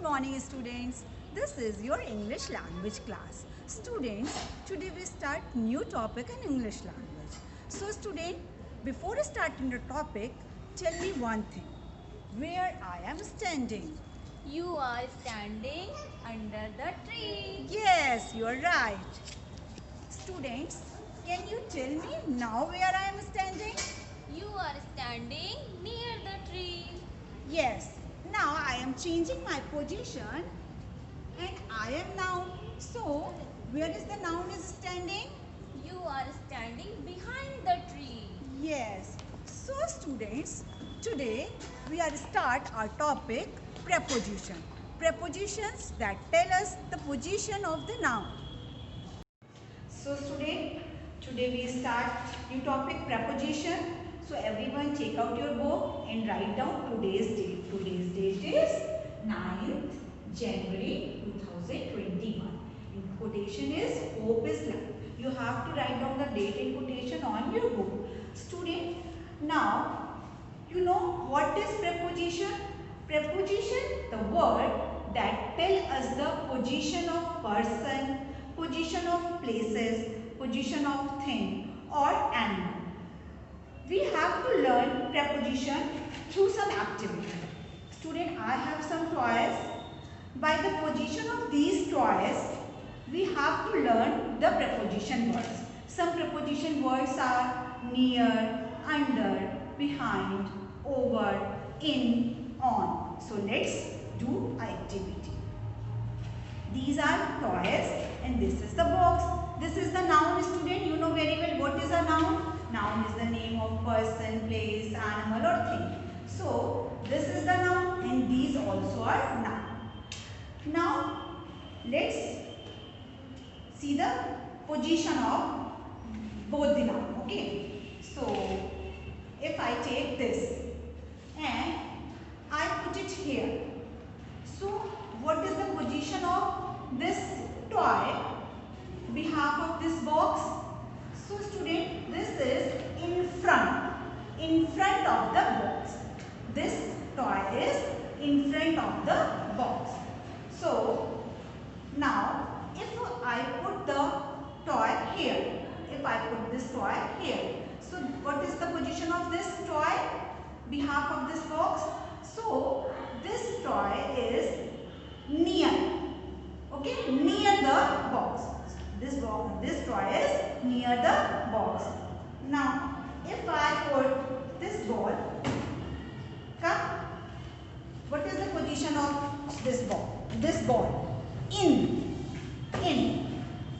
morning students. This is your English language class. Students, today we start new topic in English language. So student, before starting the topic, tell me one thing. Where I am standing? You are standing under the tree. Yes, you are right. Students, can you tell me now where I am standing? You are standing near the tree. Yes, now I am changing my position and I am now. So, where is the noun is standing? You are standing behind the tree. Yes. So, students, today we are start our topic preposition. Prepositions that tell us the position of the noun. So, today we start new topic preposition. So, everyone take out your book and write down today's date. Today's date is 9th January 2021. In quotation is hope is life. You have to write down the date in quotation on your book. Student, now you know what is preposition? Preposition, the word that tell us the position of person, position of places, position of thing or animal. We have to learn preposition through some activity. Student, I have some toys. By the position of these toys, we have to learn the preposition words. Some preposition words are near, under, behind, over, in, on. So let's do activity. These are toys and this is the box. This is the noun, student. You know very well what is a noun. Noun is the name of person, place, animal or thing. So this is the noun and these also are noun. Now let's see the position of both the noun. Okay. So if I take this and I put it here. So what is the position of this toy behalf of this box? So student, this is in front of the box. This toy is in front of the box. So now if I put the toy here, if I put this toy here, so what is the position of this toy behalf of this box? So this toy is near, okay, near the box. This toy is near the box. Now, if I put this ball, come, what is the position of this ball? This ball, in.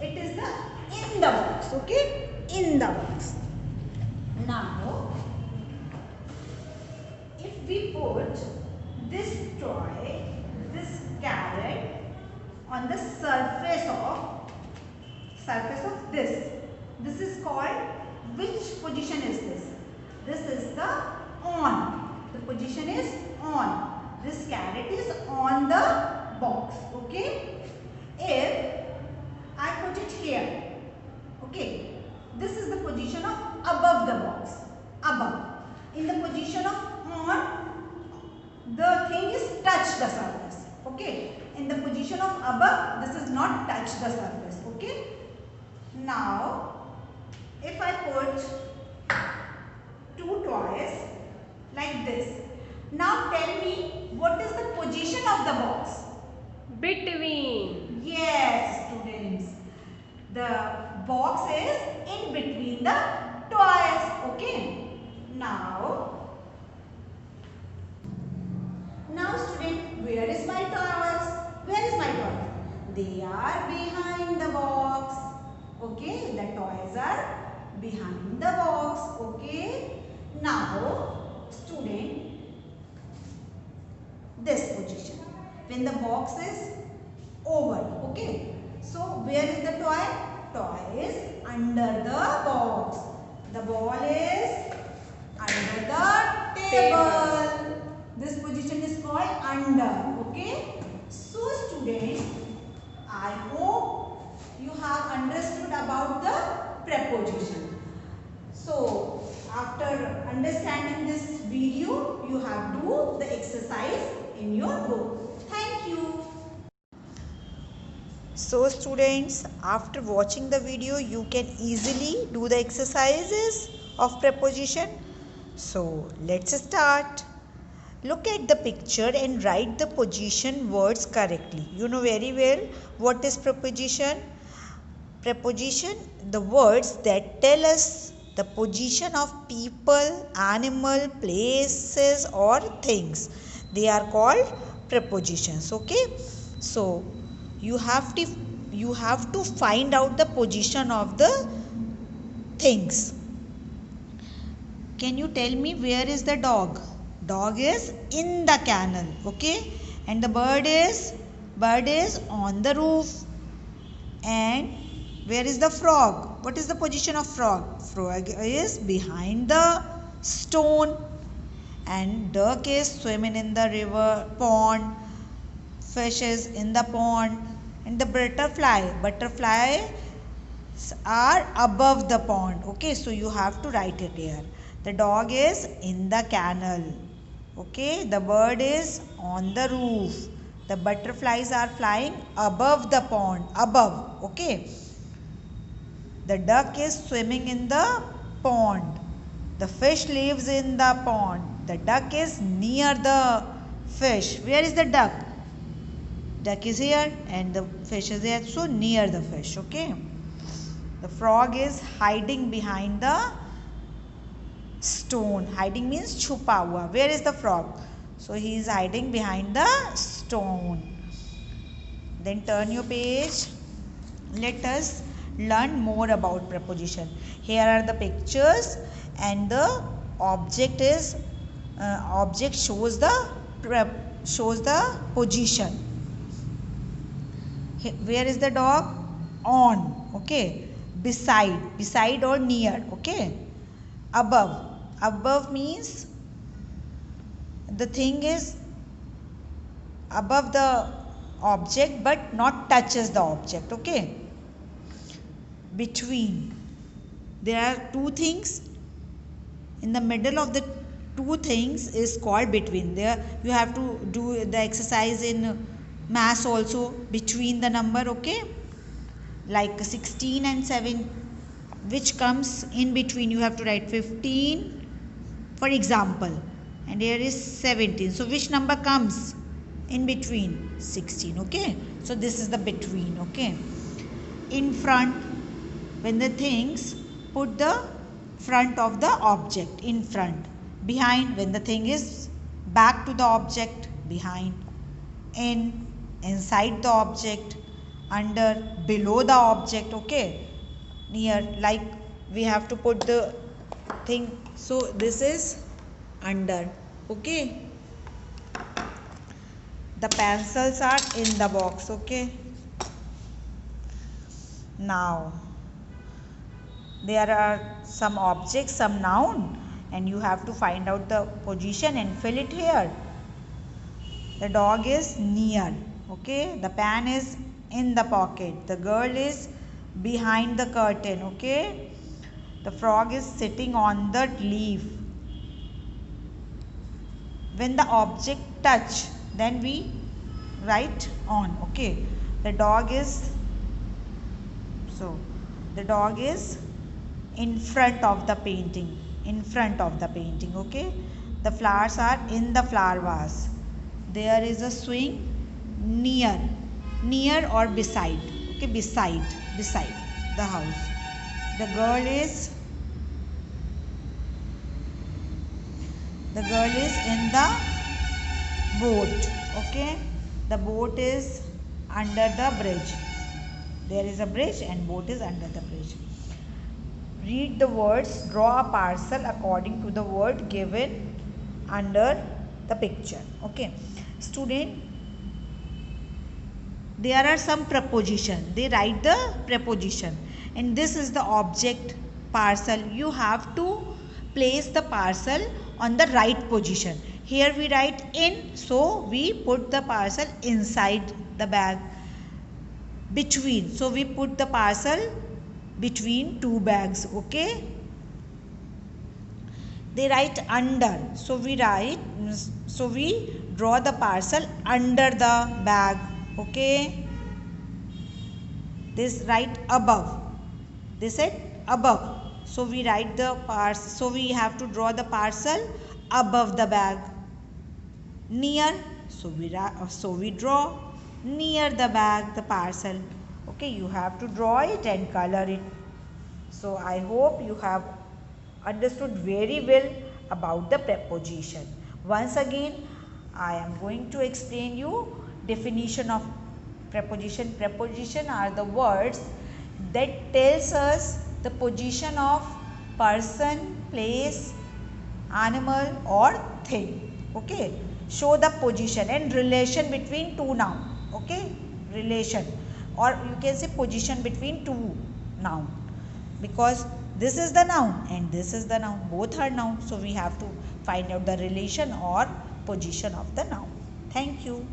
It is the in the box, okay, in the box. Now, if we put this toy, this carrot on the surface of this. This is called, which position is this? This is the on. The position is on. This carrot is on the box. Okay. If I put it here, okay, this is the position of above the box. Above. In the position of on, the thing is touch the surface. Okay. In the position of above, this is not touch the surface. Okay. Now, if I put two toys like this, now tell me what is the position of the box? Between. Yes, students. The box is in between the toys. Okay. Now student, where is my toys? Where is my toy? They are behind the box. Okay, the toys are behind the box. Okay. Now, student, this position. When the box is over. Okay. So, where is the toy? Toy is under the box. The ball is under the table. This position is called under. Okay. So, students, I hope you have understood about the preposition. So, after understanding this video, you have to do the exercise in your book. Thank you. So students, after watching the video, you can easily do the exercises of preposition. So let's start. Look at the picture and write the position words correctly. You know very well what is preposition. Preposition, the words that tell us the position of people, animal, places or things. They are called prepositions. Okay. So you have to find out the position of the things. Can you tell me where is the dog? Dog is in the kennel. Okay. And the bird is on the roof. And where is the frog? What is the position of frog? Frog is behind the stone. And duck is swimming in the river, pond. Fish is in the pond. And the butterflies are above the pond. Okay, so you have to write it here. The dog is in the kennel. Okay, the bird is on the roof. The butterflies are flying above the pond. Above. Okay. The duck is swimming in the pond. The fish lives in the pond. The duck is near the fish. Where is the duck? Duck is here and the fish is here. So near the fish. Okay. The frog is hiding behind the stone. Hiding means chupa hua. Where is the frog? So he is hiding behind the stone. Then turn your page. Let us learn more about preposition. Here are the pictures and the object is object shows the position. Where is the dog? On. Okay. Beside or near. Okay. Above means the thing is above the object but not touches the object. Okay. Between, there are two things. In the middle of the two things is called between. There you have to do the exercise in maths also. Between the number. Okay, like 16 and 7, which comes in between, you have to write 15 for example, and here is 17. So which number comes in between? 16. Okay, so this is the between. Okay. In front, when the things put the front of the object, in front. Behind, when the thing is back to the object, behind. Inside the object. Under, below the object. Okay. Near, like we have to put the thing. So this is under. Okay. The pencils are in the box. Okay. Now there are some objects, some noun, and you have to find out the position and fill it here. The dog is near. Okay. The pen is in the pocket. The girl is behind the curtain. Okay. The frog is sitting on the leaf. When the object touch, then we write on. Okay. The dog is in front of the painting. Okay. The flowers are in the flower vase. There is a swing near or beside. Okay, beside the house. The girl is in the boat. Okay, the boat is under the bridge. There is a bridge and boat is under the bridge. Read the words, draw a parcel according to the word given under the picture. Okay. Student, there are some preposition. They write the preposition. And this is the object parcel. You have to place the parcel on the right position. Here we write in, so we put the parcel inside the bag. Between, so we put the parcel between two bags. Okay. They write under, so we draw the parcel under the bag. Okay. This write above. This said above. So we write the parcel. So we have to draw the parcel above the bag. Near. So we draw near the bag the parcel. Okay, you have to draw it and color it. So I hope you have understood very well about the preposition. Once again, I am going to explain you definition of preposition. Preposition are the words that tells us the position of person, place, animal or thing. Okay, show the position and relation between two noun. Okay, relation, or you can say position between two noun, because this is the noun and this is the noun, both are noun. So we have to find out the relation or position of the noun. Thank you.